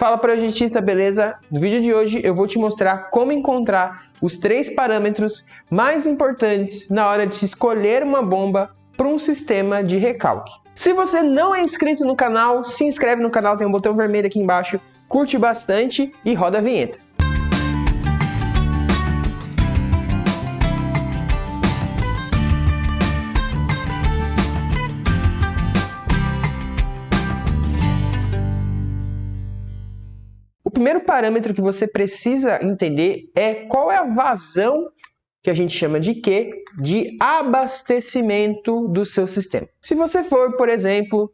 Fala projetista, beleza? No vídeo de hoje eu vou te mostrar como encontrar os 3 parâmetros mais importantes na hora de escolher uma bomba para um sistema de recalque. Se você não é inscrito no canal, se inscreve no canal, tem um botão vermelho aqui embaixo, curte bastante e roda a vinheta. O primeiro parâmetro que você precisa entender é qual é a vazão, que a gente chama de quê? De abastecimento do seu sistema. Se você for, por exemplo,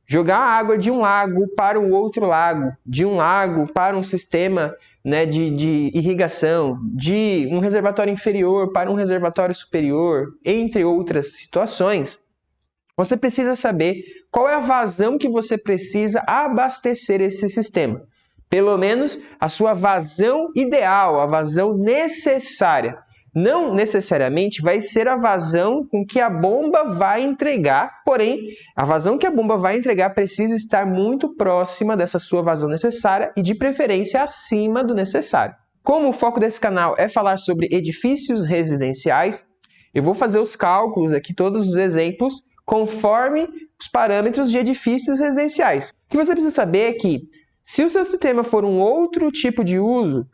jogar água de um lago para o outro lago, de um lago para um sistema de irrigação, de um reservatório inferior para um reservatório superior, entre outras situações, você precisa saber qual é a vazão que você precisa abastecer esse sistema. Pelo menos a sua vazão ideal, a vazão necessária. Não necessariamente vai ser a vazão com que a bomba vai entregar, porém, a vazão que a bomba vai entregar precisa estar muito próxima dessa sua vazão necessária e, de preferência, acima do necessário. Como o foco desse canal é falar sobre edifícios residenciais, eu vou fazer os cálculos aqui, todos os exemplos, conforme os parâmetros de edifícios residenciais. O que você precisa saber é que, se o seu sistema for um outro tipo de uso,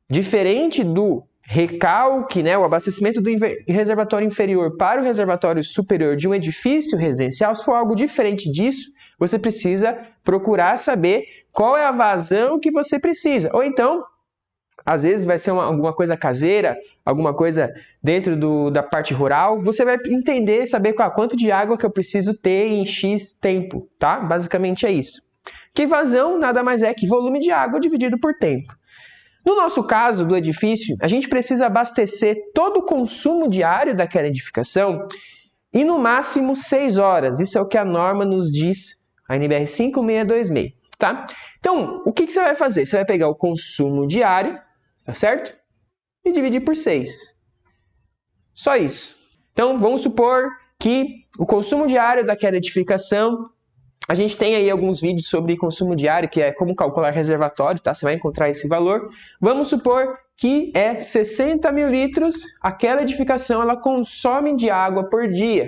diferente do recalque, o abastecimento do reservatório inferior para o reservatório superior de um edifício residencial, se for algo diferente disso, você precisa procurar saber qual é a vazão que você precisa. Ou então, às vezes vai ser alguma coisa caseira, alguma coisa dentro da parte rural, você vai entender, saber quanto de água que eu preciso ter em X tempo, tá? Basicamente é isso. Que vazão nada mais é que volume de água dividido por tempo. No nosso caso do edifício, a gente precisa abastecer todo o consumo diário daquela edificação em no máximo 6 horas. Isso é o que a norma nos diz, a NBR 5626, tá? Então, o que você vai fazer? Você vai pegar o consumo diário, tá certo? E dividir por 6. Só isso. Então, vamos supor que o consumo diário daquela edificação, a gente tem aí alguns vídeos sobre consumo diário, que é como calcular reservatório, tá? Você vai encontrar esse valor. Vamos supor que é 60 mil litros, aquela edificação ela consome de água por dia.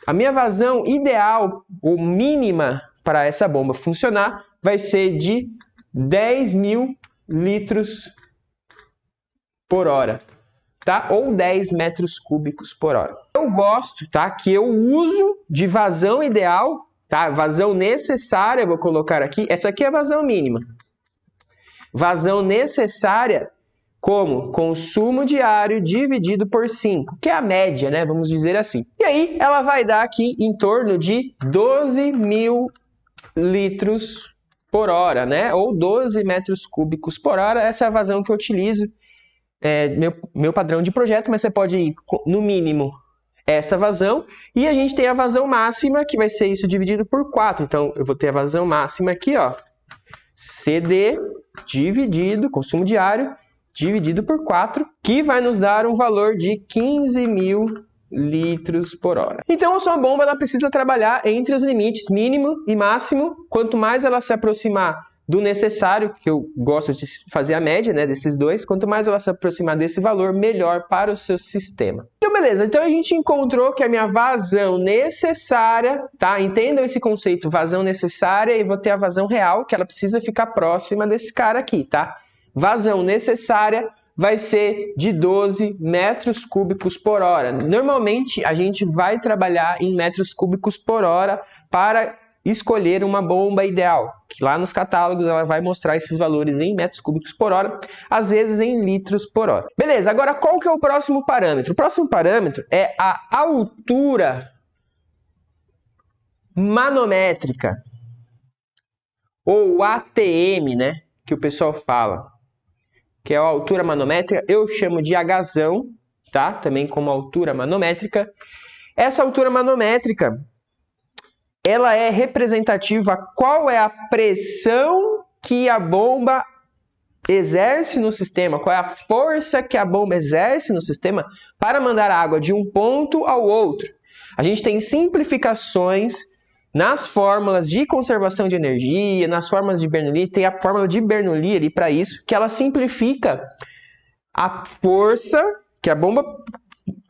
A minha vazão ideal, ou mínima, para essa bomba funcionar, vai ser de 10 mil litros por hora. Tá? Ou 10 metros cúbicos por hora. Eu gosto, tá? Que eu uso de vazão ideal, tá? Vazão necessária, vou colocar aqui. Essa aqui é a vazão mínima. Vazão necessária como consumo diário dividido por 5, que é a média, né? Vamos dizer assim. E aí ela vai dar aqui em torno de 12 mil litros por hora, né? Ou 12 metros cúbicos por hora. Essa é a vazão que eu utilizo. Meu padrão de projeto, mas você pode ir no mínimo essa vazão, e a gente tem a vazão máxima, que vai ser isso dividido por 4. Então, eu vou ter a vazão máxima aqui, ó, CD dividido, consumo diário, dividido por 4, que vai nos dar um valor de 15 mil litros por hora. Então, a sua bomba ela precisa trabalhar entre os limites mínimo e máximo. Quanto mais ela se aproximar do necessário, que eu gosto de fazer a média, desses dois, quanto mais ela se aproximar desse valor, melhor para o seu sistema. Então, beleza. Então, a gente encontrou que a minha vazão necessária, tá? Entendam esse conceito, vazão necessária, e vou ter a vazão real, que ela precisa ficar próxima desse cara aqui, tá? Vazão necessária vai ser de 12 metros cúbicos por hora. Normalmente, a gente vai trabalhar em metros cúbicos por hora para escolher uma bomba ideal, que lá nos catálogos ela vai mostrar esses valores em metros cúbicos por hora, às vezes em litros por hora. Beleza, agora qual que é o próximo parâmetro? O próximo parâmetro é a altura manométrica, ou ATM, que o pessoal fala, que é a altura manométrica, eu chamo de Hzão, tá? Também como altura manométrica. Essa altura manométrica, ela é representativa a qual é a pressão que a bomba exerce no sistema, qual é a força que a bomba exerce no sistema para mandar a água de um ponto ao outro. A gente tem simplificações nas fórmulas de conservação de energia, nas fórmulas de Bernoulli, tem a fórmula de Bernoulli ali para isso, que ela simplifica a força que a bomba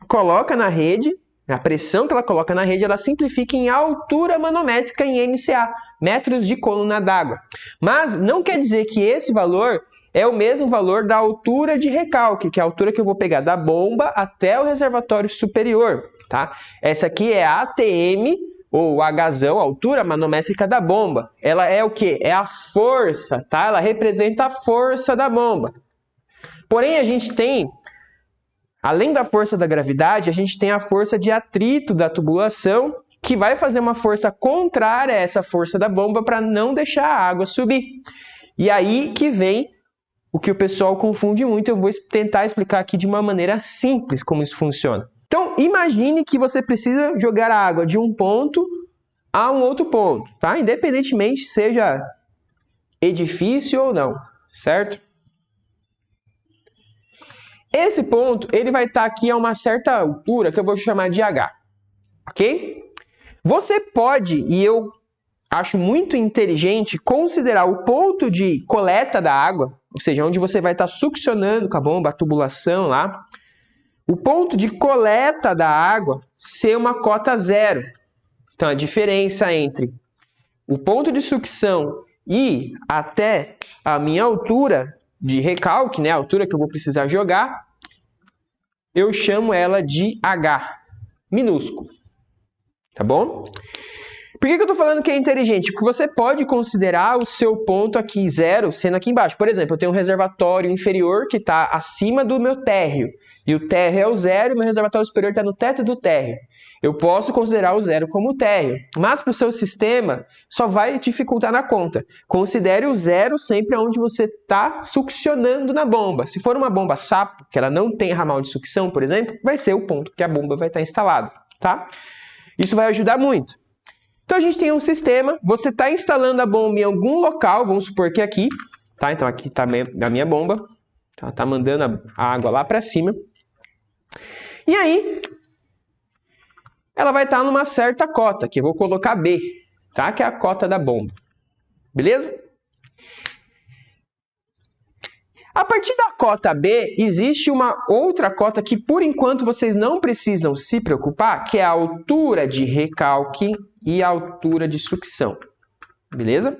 coloca na rede, a pressão que ela coloca na rede, ela simplifica em altura manométrica em MCA, metros de coluna d'água. Mas não quer dizer que esse valor é o mesmo valor da altura de recalque, que é a altura que eu vou pegar da bomba até o reservatório superior, tá? Essa aqui é a ATM, ou Hzão, altura manométrica da bomba. Ela é o quê? É a força, tá? Ela representa a força da bomba. Porém, a gente tem, além da força da gravidade, a gente tem a força de atrito da tubulação, que vai fazer uma força contrária a essa força da bomba para não deixar a água subir. E aí que vem o que o pessoal confunde muito. Eu vou tentar explicar aqui de uma maneira simples como isso funciona. Então, imagine que você precisa jogar a água de um ponto a um outro ponto, tá? Independentemente seja edifício ou não, certo? Esse ponto, ele vai estar aqui a uma certa altura, que eu vou chamar de H, ok? Você pode, e eu acho muito inteligente, considerar o ponto de coleta da água, ou seja, onde você vai estar succionando com a bomba, a tubulação lá, o ponto de coleta da água ser uma cota zero. Então, a diferença entre o ponto de sucção e até a minha altura de recalque, né, a altura que eu vou precisar jogar, eu chamo ela de H, minúsculo. Tá bom? Por que eu estou falando que é inteligente? Porque você pode considerar o seu ponto aqui zero sendo aqui embaixo. Por exemplo, eu tenho um reservatório inferior que está acima do meu térreo. E o térreo é o zero e o meu reservatório superior está no teto do térreo. Eu posso considerar o zero como térreo. Mas para o seu sistema, só vai dificultar na conta. Considere o zero sempre onde você está succionando na bomba. Se for uma bomba sapo, que ela não tem ramal de sucção, por exemplo, vai ser o ponto que a bomba vai estar instalada. Tá? Isso vai ajudar muito. Então a gente tem um sistema, você está instalando a bomba em algum local, vamos supor que aqui, tá? Então aqui está a minha bomba, ela está mandando a água lá para cima. E aí, ela vai estar numa certa cota, que eu vou colocar B, tá? Que é a cota da bomba, beleza? A partir da cota B, existe uma outra cota que por enquanto vocês não precisam se preocupar, que é a altura de recalque e a altura de sucção, beleza?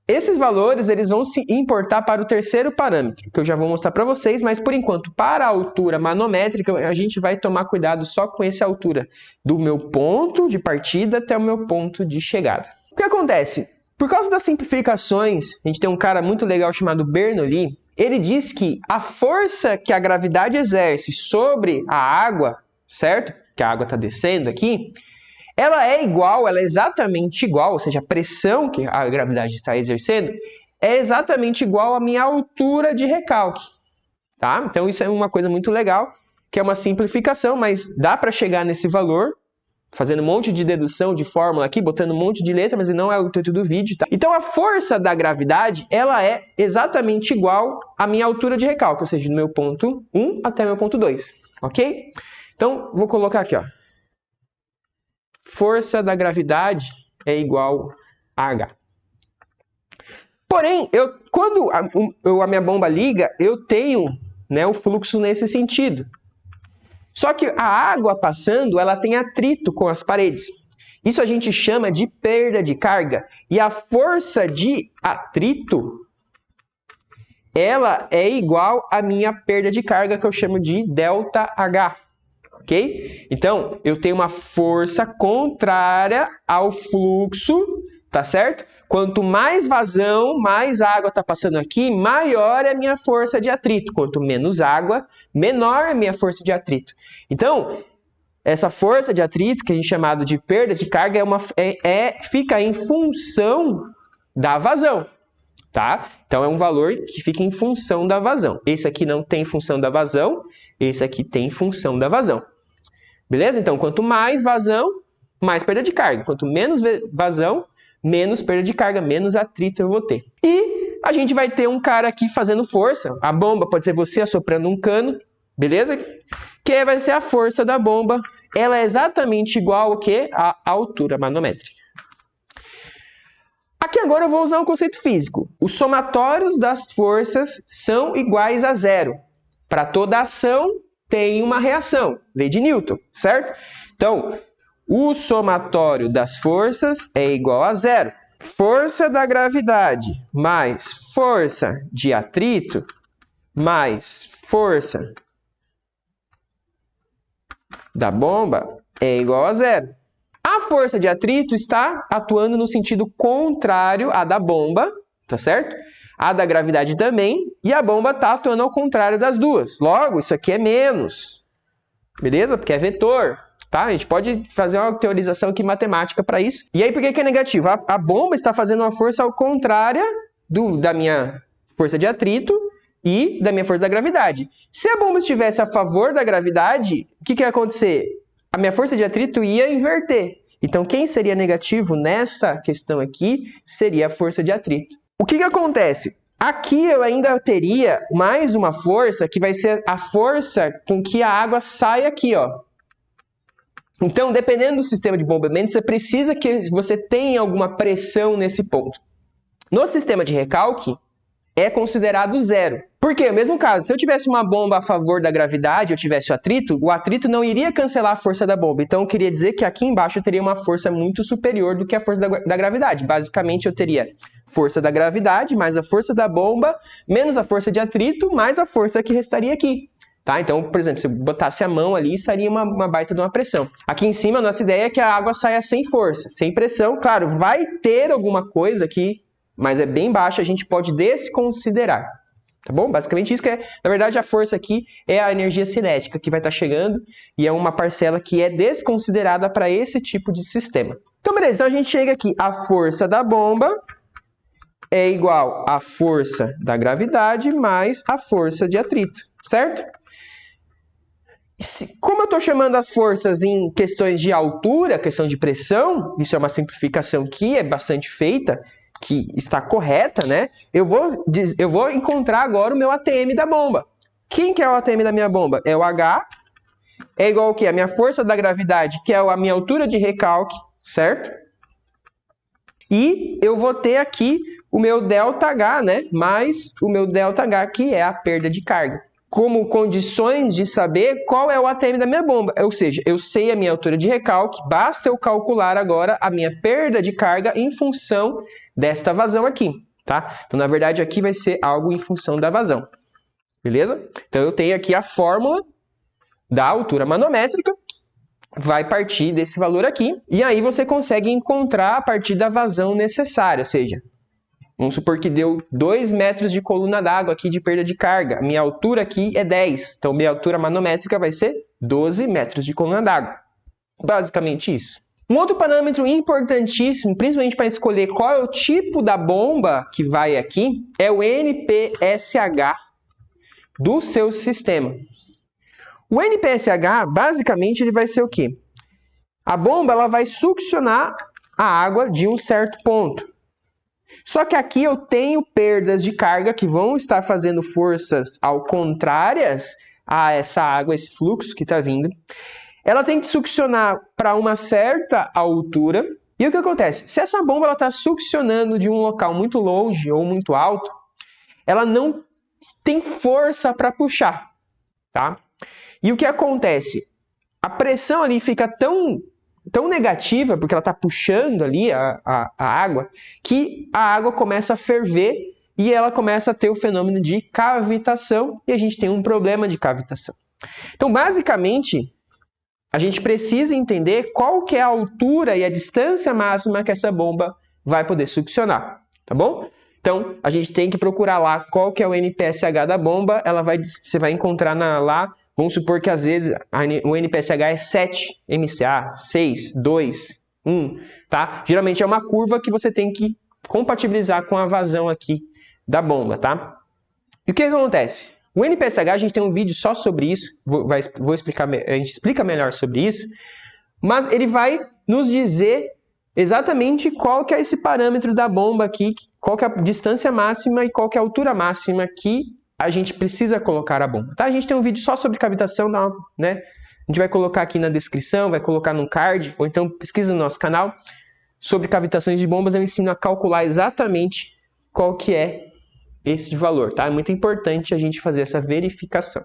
Esses valores eles vão se importar para o terceiro parâmetro, que eu já vou mostrar para vocês, mas por enquanto, para a altura manométrica, a gente vai tomar cuidado só com essa altura, do meu ponto de partida até o meu ponto de chegada. O que acontece? Por causa das simplificações, a gente tem um cara muito legal chamado Bernoulli, ele diz que a força que a gravidade exerce sobre a água, certo? Que a água está descendo aqui, ela é exatamente igual, ou seja, a pressão que a gravidade está exercendo é exatamente igual à minha altura de recalque, tá? Então isso é uma coisa muito legal, que é uma simplificação, mas dá para chegar nesse valor, fazendo um monte de dedução de fórmula aqui, botando um monte de letra, mas não é o intuito do vídeo, tá? Então a força da gravidade, ela é exatamente igual à minha altura de recalque, ou seja, do meu ponto 1 até meu ponto 2, ok? Então, vou colocar aqui, ó. Força da gravidade é igual a H. Porém, quando a minha bomba liga, eu tenho, né, o fluxo nesse sentido. Só que a água passando, ela tem atrito com as paredes. Isso a gente chama de perda de carga. E a força de atrito, ela é igual à minha perda de carga, que eu chamo de ΔH. Ok? Então, eu tenho uma força contrária ao fluxo, tá certo? Quanto mais vazão, mais água está passando aqui, maior é a minha força de atrito. Quanto menos água, menor é a minha força de atrito. Então, essa força de atrito, que a gente chama de perda de carga, fica em função da vazão, tá? Então, é um valor que fica em função da vazão. Esse aqui não tem função da vazão, esse aqui tem função da vazão. Beleza? Então, quanto mais vazão, mais perda de carga. Quanto menos vazão, menos perda de carga, menos atrito eu vou ter. E a gente vai ter um cara aqui fazendo força. A bomba pode ser você assoprando um cano, beleza? que vai ser a força da bomba. Ela é exatamente igual ao quê? À altura manométrica. Aqui agora eu vou usar um conceito físico. Os somatórios das forças são iguais a zero. Para toda ação tem uma reação, lei de Newton, certo? Então, o somatório das forças é igual a zero. Força da gravidade mais força de atrito mais força da bomba é igual a zero. A força de atrito está atuando no sentido contrário à da bomba, tá certo? A da gravidade também, e a bomba está atuando ao contrário das duas. Logo, isso aqui é menos, beleza? Porque é vetor, tá? A gente pode fazer uma teorização aqui matemática para isso. E aí, por que é negativo? A bomba está fazendo uma força ao contrário da minha força de atrito e da minha força da gravidade. Se a bomba estivesse a favor da gravidade, o que ia acontecer? A minha força de atrito ia inverter. Então, quem seria negativo nessa questão aqui seria a força de atrito. O que acontece? Aqui eu ainda teria mais uma força que vai ser a força com que a água sai aqui, ó. Então, dependendo do sistema de bombeamento, você precisa que você tenha alguma pressão nesse ponto. No sistema de recalque, é considerado zero. Por quê? No mesmo caso, se eu tivesse uma bomba a favor da gravidade, eu tivesse o atrito não iria cancelar a força da bomba. Então, eu queria dizer que aqui embaixo eu teria uma força muito superior do que a força da gravidade. Basicamente, eu teria força da gravidade mais a força da bomba, menos a força de atrito, mais a força que restaria aqui. Tá? Então, por exemplo, se eu botasse a mão ali, sairia uma baita de uma pressão. Aqui em cima, a nossa ideia é que a água saia sem força, sem pressão. Claro, vai ter alguma coisa aqui, mas é bem baixa, a gente pode desconsiderar. Tá bom? Basicamente isso que é, na verdade, a força aqui é a energia cinética que vai estar chegando e é uma parcela que é desconsiderada para esse tipo de sistema. Então, beleza, então a gente chega aqui, a força da bomba é igual à força da gravidade mais a força de atrito, certo? Como eu estou chamando as forças em questões de altura, questão de pressão, isso é uma simplificação que é bastante feita, que está correta, né? Eu vou encontrar agora o meu ATM da bomba. Quem que é o ATM da minha bomba? É o H, é igual ao quê? A minha força da gravidade, que é a minha altura de recalque, certo? E eu vou ter aqui o meu ΔH, né? Mais o meu ΔH, que é a perda de carga. Como condições de saber qual é o ATM da minha bomba. Ou seja, eu sei a minha altura de recalque, basta eu calcular agora a minha perda de carga em função desta vazão aqui, tá? Então, na verdade, aqui vai ser algo em função da vazão, beleza? Então, eu tenho aqui a fórmula da altura manométrica, vai partir desse valor aqui, e aí você consegue encontrar a partir da vazão necessária, ou seja, vamos supor que deu 2 metros de coluna d'água aqui de perda de carga. Minha altura aqui é 10. Então, minha altura manométrica vai ser 12 metros de coluna d'água. Basicamente isso. Um outro parâmetro importantíssimo, principalmente para escolher qual é o tipo da bomba que vai aqui, é o NPSH do seu sistema. O NPSH, basicamente, ele vai ser o quê? A bomba ela vai succionar a água de um certo ponto. Só que aqui eu tenho perdas de carga que vão estar fazendo forças ao contrárias a essa água, esse fluxo que está vindo. Ela tem que succionar para uma certa altura. E o que acontece? Se essa bomba está succionando de um local muito longe ou muito alto, ela não tem força para puxar, tá? E o que acontece? A pressão ali fica tão negativa, porque ela está puxando ali a água, que a água começa a ferver e ela começa a ter o fenômeno de cavitação e a gente tem um problema de cavitação. Então, basicamente, a gente precisa entender qual que é a altura e a distância máxima que essa bomba vai poder succionar, tá bom? Então, a gente tem que procurar lá qual que é o NPSH da bomba, você vai encontrar lá. Vamos supor que às vezes o NPSH é 7 MCA, 6, 2, 1, tá? Geralmente é uma curva que você tem que compatibilizar com a vazão aqui da bomba, tá? E o que acontece? O NPSH, a gente tem um vídeo só sobre isso, vou explicar, a gente explica melhor sobre isso, mas ele vai nos dizer exatamente qual que é esse parâmetro da bomba aqui, qual que é a distância máxima e qual que é a altura máxima que a gente precisa colocar a bomba, tá? A gente tem um vídeo só sobre cavitação, né? A gente vai colocar aqui na descrição, vai colocar no card, ou então pesquisa no nosso canal sobre cavitações de bombas. Eu ensino a calcular exatamente qual que é esse valor, tá? É muito importante a gente fazer essa verificação.